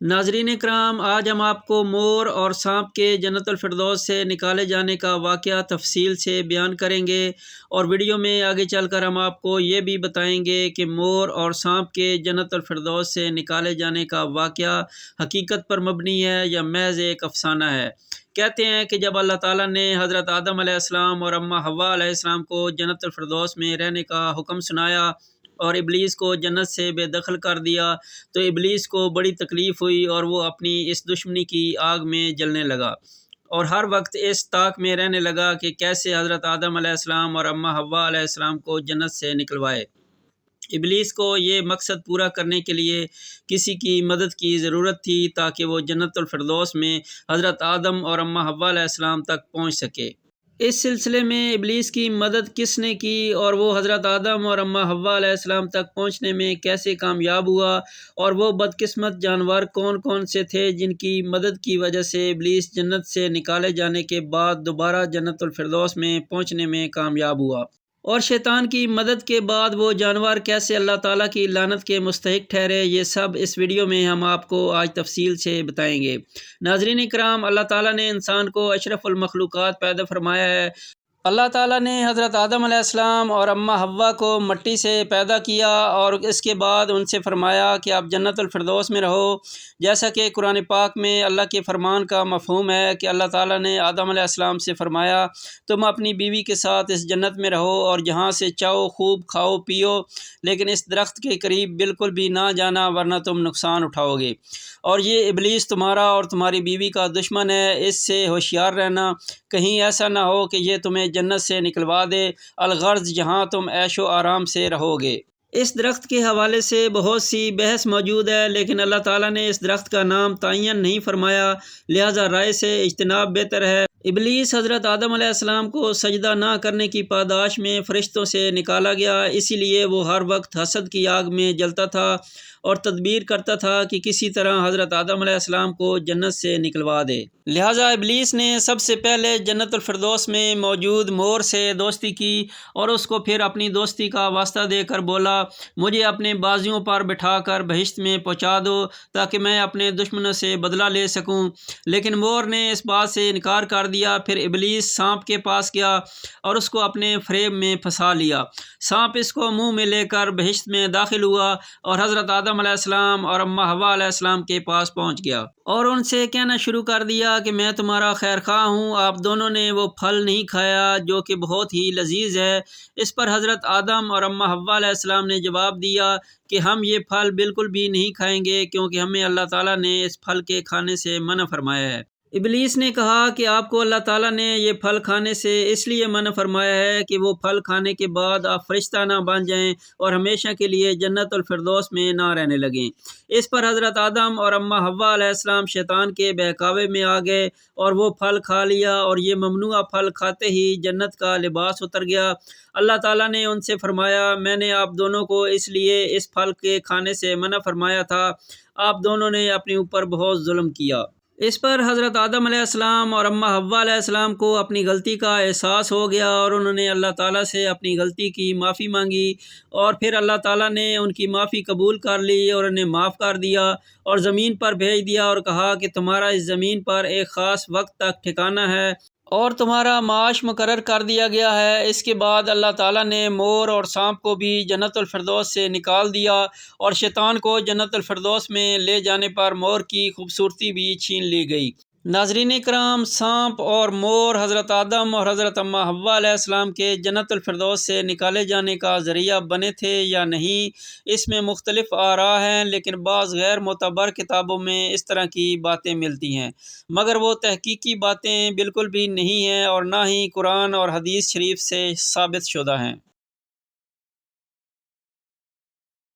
ناظرین کرام، آج ہم آپ کو مور اور سانپ کے جنت الفردوس سے نکالے جانے کا واقعہ تفصیل سے بیان کریں گے، اور ویڈیو میں آگے چل کر ہم آپ کو یہ بھی بتائیں گے کہ مور اور سانپ کے جنت الفردوس سے نکالے جانے کا واقعہ حقیقت پر مبنی ہے یا محض ایک افسانہ ہے۔ کہتے ہیں کہ جب اللہ تعالیٰ نے حضرت آدم علیہ السلام اور اماں حوا علیہ السلام کو جنت الفردوس میں رہنے کا حکم سنایا اور ابلیس کو جنت سے بے دخل کر دیا، تو ابلیس کو بڑی تکلیف ہوئی اور وہ اپنی اس دشمنی کی آگ میں جلنے لگا، اور ہر وقت اس طاق میں رہنے لگا کہ کیسے حضرت آدم علیہ السلام اور اماں حوا علیہ السلام کو جنت سے نکلوائے۔ ابلیس کو یہ مقصد پورا کرنے کے لیے کسی کی مدد کی ضرورت تھی تاکہ وہ جنت الفردوس میں حضرت آدم اور اماں حوا علیہ السلام تک پہنچ سکے۔ اس سلسلے میں ابلیس کی مدد کس نے کی اور وہ حضرت آدم اور اماں حوا علیہ السلام تک پہنچنے میں کیسے کامیاب ہوا، اور وہ بدقسمت جانور کون کون سے تھے جن کی مدد کی وجہ سے ابلیس جنت سے نکالے جانے کے بعد دوبارہ جنت الفردوس میں پہنچنے میں کامیاب ہوا، اور شیطان کی مدد کے بعد وہ جانور کیسے اللہ تعالیٰ کی لعنت کے مستحق ٹھہرے، یہ سب اس ویڈیو میں ہم آپ کو آج تفصیل سے بتائیں گے۔ ناظرین کرام، اللہ تعالیٰ نے انسان کو اشرف المخلوقات پیدا فرمایا ہے۔ اللہ تعالیٰ نے حضرت آدم علیہ السلام اور اماں حوا کو مٹی سے پیدا کیا اور اس کے بعد ان سے فرمایا کہ آپ جنت الفردوس میں رہو، جیسا کہ قرآن پاک میں اللہ کے فرمان کا مفہوم ہے کہ اللہ تعالیٰ نے آدم علیہ السلام سے فرمایا تم اپنی بیوی کے ساتھ اس جنت میں رہو اور جہاں سے چاہو خوب کھاؤ پیو، لیکن اس درخت کے قریب بالکل بھی نہ جانا ورنہ تم نقصان اٹھاؤ گے، اور یہ ابلیس تمہارا اور تمہاری بیوی کا دشمن ہے، اس سے ہوشیار رہنا، کہیں ایسا نہ ہو کہ یہ تمہیں جنت سے نکلوا دے، الغرض جہاں تم عیش و آرام سے رہو گے۔ اس درخت کے حوالے سے بہت سی بحث موجود ہے، لیکن اللہ تعالیٰ نے اس درخت کا نام تعین نہیں فرمایا، لہذا رائے سے اجتناب بہتر ہے۔ ابلیس حضرت آدم علیہ السلام کو سجدہ نہ کرنے کی پاداش میں فرشتوں سے نکالا گیا، اسی لیے وہ ہر وقت حسد کی آگ میں جلتا تھا اور تدبیر کرتا تھا کہ کسی طرح حضرت آدم علیہ السلام کو جنت سے نکلوا دے۔ لہٰذا ابلیس نے سب سے پہلے جنت الفردوس میں موجود مور سے دوستی کی اور اس کو پھر اپنی دوستی کا واسطہ دے کر بولا، مجھے اپنے بازوؤں پر بٹھا کر بہشت میں پہنچا دو تاکہ میں اپنے دشمنوں سے بدلہ لے سکوں، لیکن مور نے اس بات سے انکار کر دیا۔ پھر ابلیس سانپ کے پاس گیا اور اس کو اپنے فریب میں پھنسا لیا۔ سانپ اس کو منہ میں لے کر بہشت میں داخل ہوا اور حضرت آدم علیہ السلام اور اماں حوا علیہ السلام کے پاس پہنچ گیا اور ان سے کہنا شروع کر دیا کہ میں تمہارا خیر خواہ ہوں، آپ دونوں نے وہ پھل نہیں کھایا جو کہ بہت ہی لذیذ ہے۔ اس پر حضرت آدم اور اماں حوا علیہ السلام نے جواب دیا کہ ہم یہ پھل بالکل بھی نہیں کھائیں گے کیونکہ ہمیں اللہ تعالیٰ نے اس پھل کے کھانے سے منع فرمایا ہے۔ ابلیس نے کہا کہ آپ کو اللہ تعالیٰ نے یہ پھل کھانے سے اس لیے منع فرمایا ہے کہ وہ پھل کھانے کے بعد آپ فرشتہ نہ بن جائیں اور ہمیشہ کے لیے جنت الفردوس میں نہ رہنے لگیں۔ اس پر حضرت آدم اور اماں حوا علیہ السلام شیطان کے بہکاوے میں آ گئے اور وہ پھل کھا لیا، اور یہ ممنوعہ پھل کھاتے ہی جنت کا لباس اتر گیا۔ اللہ تعالیٰ نے ان سے فرمایا، میں نے آپ دونوں کو اس لیے اس پھل کے کھانے سے منع فرمایا تھا، آپ دونوں نے اپنے اوپر بہت ظلم کیا۔ اس پر حضرت آدم علیہ السلام اور اماں حوا علیہ السلام کو اپنی غلطی کا احساس ہو گیا اور انہوں نے اللہ تعالیٰ سے اپنی غلطی کی معافی مانگی، اور پھر اللہ تعالیٰ نے ان کی معافی قبول کر لی اور انہیں معاف کر دیا اور زمین پر بھیج دیا اور کہا کہ تمہارا اس زمین پر ایک خاص وقت تک ٹھکانہ ہے اور تمہارا معاش مقرر کر دیا گیا ہے۔ اس کے بعد اللہ تعالیٰ نے مور اور سانپ کو بھی جنت الفردوس سے نکال دیا اور شیطان کو جنت الفردوس میں لے جانے پر مور کی خوبصورتی بھی چھین لی گئی۔ ناظرین کرام، سانپ اور مور حضرت آدم اور حضرت اماں حوا علیہ السلام کے جنت الفردوس سے نکالے جانے کا ذریعہ بنے تھے یا نہیں، اس میں مختلف آراء ہیں، لیکن بعض غیر معتبر کتابوں میں اس طرح کی باتیں ملتی ہیں، مگر وہ تحقیقی باتیں بالکل بھی نہیں ہیں اور نہ ہی قرآن اور حدیث شریف سے ثابت شدہ ہیں۔